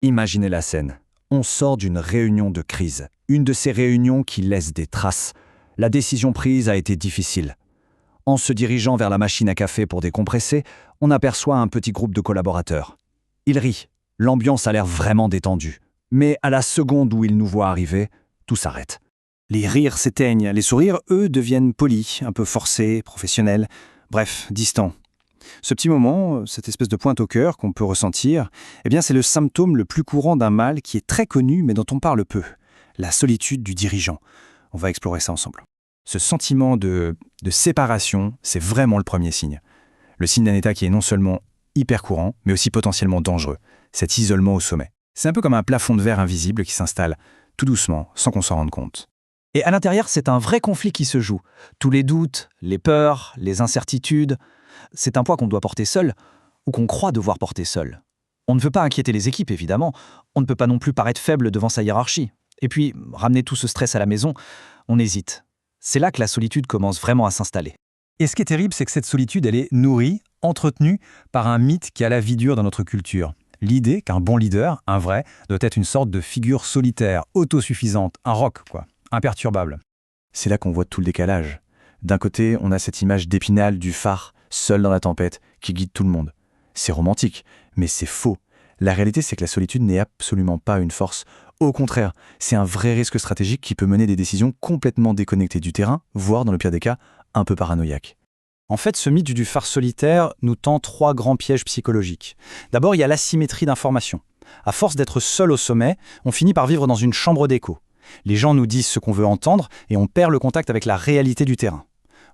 Imaginez la scène. On sort d'une réunion de crise, une de ces réunions qui laissent des traces. La décision prise a été difficile. En se dirigeant vers la machine à café pour décompresser, on aperçoit un petit groupe de collaborateurs. Ils rient. L'ambiance a l'air vraiment détendue. Mais à la seconde où ils nous voient arriver, tout s'arrête. Les rires s'éteignent, les sourires, eux, deviennent polis, un peu forcés, professionnels, bref, distants. Ce petit moment, cette espèce de pointe au cœur qu'on peut ressentir, eh bien c'est le symptôme le plus courant d'un mal qui est très connu mais dont on parle peu, la solitude du dirigeant. On va explorer ça ensemble. Ce sentiment de séparation, c'est vraiment le premier signe. Le signe d'un état qui est non seulement hyper courant, mais aussi potentiellement dangereux, cet isolement au sommet. C'est un peu comme un plafond de verre invisible qui s'installe tout doucement, sans qu'on s'en rende compte. Et à l'intérieur, c'est un vrai conflit qui se joue. Tous les doutes, les peurs, les incertitudes, c'est un poids qu'on doit porter seul, ou qu'on croit devoir porter seul. On ne veut pas inquiéter les équipes, évidemment. On ne peut pas non plus paraître faible devant sa hiérarchie. Et puis, ramener tout ce stress à la maison, on hésite. C'est là que la solitude commence vraiment à s'installer. Et ce qui est terrible, c'est que cette solitude, elle est nourrie, entretenue par un mythe qui a la vie dure dans notre culture. L'idée qu'un bon leader, un vrai, doit être une sorte de figure solitaire, autosuffisante, un roc, quoi, imperturbable. C'est là qu'on voit tout le décalage. D'un côté, on a cette image d'Épinal du phare, seul dans la tempête, qui guide tout le monde. C'est romantique, mais c'est faux. La réalité, c'est que la solitude n'est absolument pas une force. Au contraire, c'est un vrai risque stratégique qui peut mener des décisions complètement déconnectées du terrain, voire, dans le pire des cas, un peu paranoïaques. En fait, ce mythe du phare solitaire nous tend 3 grands pièges psychologiques. D'abord, il y a l'asymétrie d'information. À force d'être seul au sommet, on finit par vivre dans une chambre d'écho. Les gens nous disent ce qu'on veut entendre et on perd le contact avec la réalité du terrain.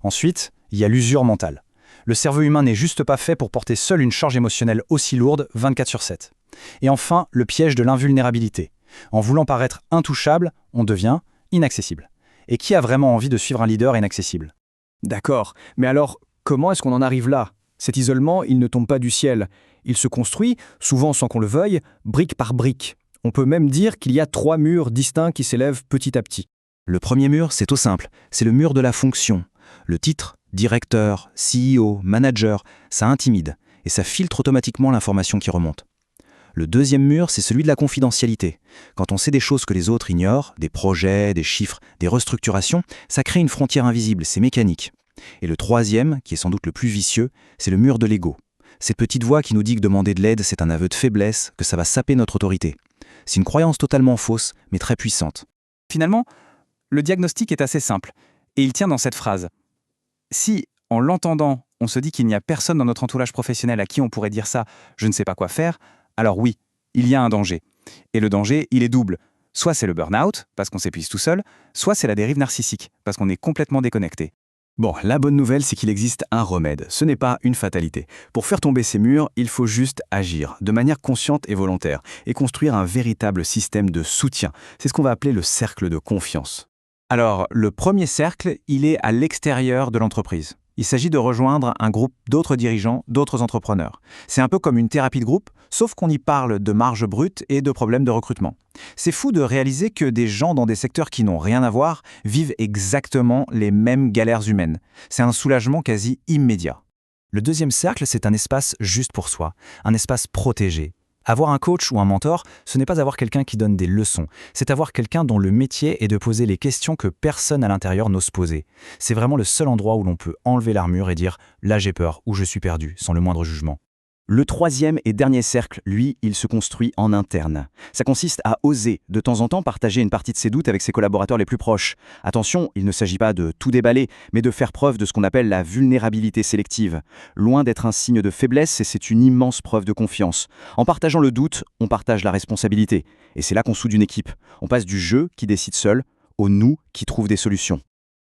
Ensuite, il y a l'usure mentale. Le cerveau humain n'est juste pas fait pour porter seul une charge émotionnelle aussi lourde 24/7. Et enfin, le piège de l'invulnérabilité. En voulant paraître intouchable, on devient inaccessible. Et qui a vraiment envie de suivre un leader inaccessible ? D'accord, mais alors, comment est-ce qu'on en arrive là ? Cet isolement, il ne tombe pas du ciel. Il se construit, souvent sans qu'on le veuille, brique par brique. On peut même dire qu'il y a 3 murs distincts qui s'élèvent petit à petit. Le premier mur, c'est tout simple, c'est le mur de la fonction. Le titre, directeur, CEO, manager, ça intimide et ça filtre automatiquement l'information qui remonte. Le deuxième mur, c'est celui de la confidentialité. Quand on sait des choses que les autres ignorent, des projets, des chiffres, des restructurations, ça crée une frontière invisible, c'est mécanique. Et le troisième, qui est sans doute le plus vicieux, c'est le mur de l'ego. Cette petite voix qui nous dit que demander de l'aide, c'est un aveu de faiblesse, que ça va saper notre autorité. C'est une croyance totalement fausse, mais très puissante. Finalement, le diagnostic est assez simple, et il tient dans cette phrase. Si, en l'entendant, on se dit qu'il n'y a personne dans notre entourage professionnel à qui on pourrait dire ça, je ne sais pas quoi faire, alors oui, il y a un danger. Et le danger, il est double. Soit c'est le burn-out, parce qu'on s'épuise tout seul, soit c'est la dérive narcissique, parce qu'on est complètement déconnecté. Bon, la bonne nouvelle, c'est qu'il existe un remède. Ce n'est pas une fatalité. Pour faire tomber ces murs, il faut juste agir, de manière consciente et volontaire, et construire un véritable système de soutien. C'est ce qu'on va appeler le cercle de confiance. Alors, le premier cercle, il est à l'extérieur de l'entreprise. Il s'agit de rejoindre un groupe d'autres dirigeants, d'autres entrepreneurs. C'est un peu comme une thérapie de groupe, sauf qu'on y parle de marge brute et de problèmes de recrutement. C'est fou de réaliser que des gens dans des secteurs qui n'ont rien à voir vivent exactement les mêmes galères humaines. C'est un soulagement quasi immédiat. Le deuxième cercle, c'est un espace juste pour soi, un espace protégé. Avoir un coach ou un mentor, ce n'est pas avoir quelqu'un qui donne des leçons, c'est avoir quelqu'un dont le métier est de poser les questions que personne à l'intérieur n'ose poser. C'est vraiment le seul endroit où l'on peut enlever l'armure et dire « là j'ai peur » ou « je suis perdu » sans le moindre jugement. Le troisième et dernier cercle, lui, il se construit en interne. Ça consiste à oser, de temps en temps, partager une partie de ses doutes avec ses collaborateurs les plus proches. Attention, il ne s'agit pas de tout déballer, mais de faire preuve de ce qu'on appelle la vulnérabilité sélective. Loin d'être un signe de faiblesse, c'est une immense preuve de confiance. En partageant le doute, on partage la responsabilité. Et c'est là qu'on soude une équipe. On passe du jeu qui décide seul au nous qui trouve des solutions.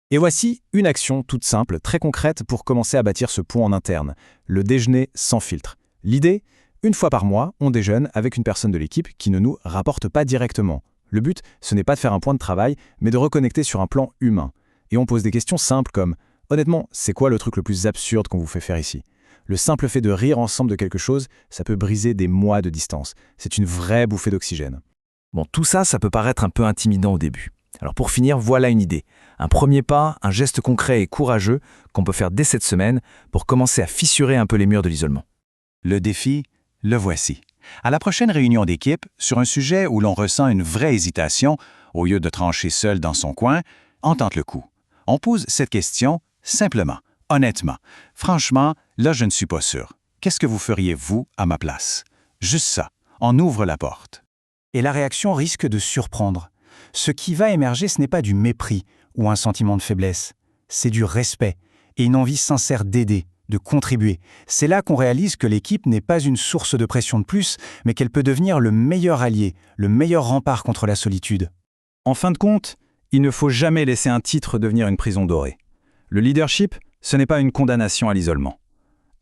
Et voici une action toute simple, très concrète pour commencer à bâtir ce pont en interne. Le déjeuner sans filtre. L'idée, une fois par mois, on déjeune avec une personne de l'équipe qui ne nous rapporte pas directement. Le but, ce n'est pas de faire un point de travail, mais de reconnecter sur un plan humain. Et on pose des questions simples comme « Honnêtement, c'est quoi le truc le plus absurde qu'on vous fait faire ici ?» Le simple fait de rire ensemble de quelque chose, ça peut briser des mois de distance. C'est une vraie bouffée d'oxygène. Bon, tout ça, ça peut paraître un peu intimidant au début. Alors pour finir, voilà une idée. Un premier pas, un geste concret et courageux qu'on peut faire dès cette semaine pour commencer à fissurer un peu les murs de l'isolement. Le défi, le voici. À la prochaine réunion d'équipe, sur un sujet où l'on ressent une vraie hésitation, au lieu de trancher seul dans son coin, on tente le coup. On pose cette question simplement, honnêtement. Franchement, là je ne suis pas sûr. Qu'est-ce que vous feriez, vous, à ma place? Juste ça. On ouvre la porte. Et la réaction risque de surprendre. Ce qui va émerger, ce n'est pas du mépris ou un sentiment de faiblesse. C'est du respect et une envie sincère d'aider, de contribuer. C'est là qu'on réalise que l'équipe n'est pas une source de pression de plus, mais qu'elle peut devenir le meilleur allié, le meilleur rempart contre la solitude. En fin de compte, il ne faut jamais laisser un titre devenir une prison dorée. Le leadership, ce n'est pas une condamnation à l'isolement.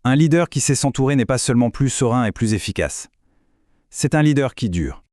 Un leader qui sait s'entourer n'est pas seulement plus serein et plus efficace. C'est un leader qui dure,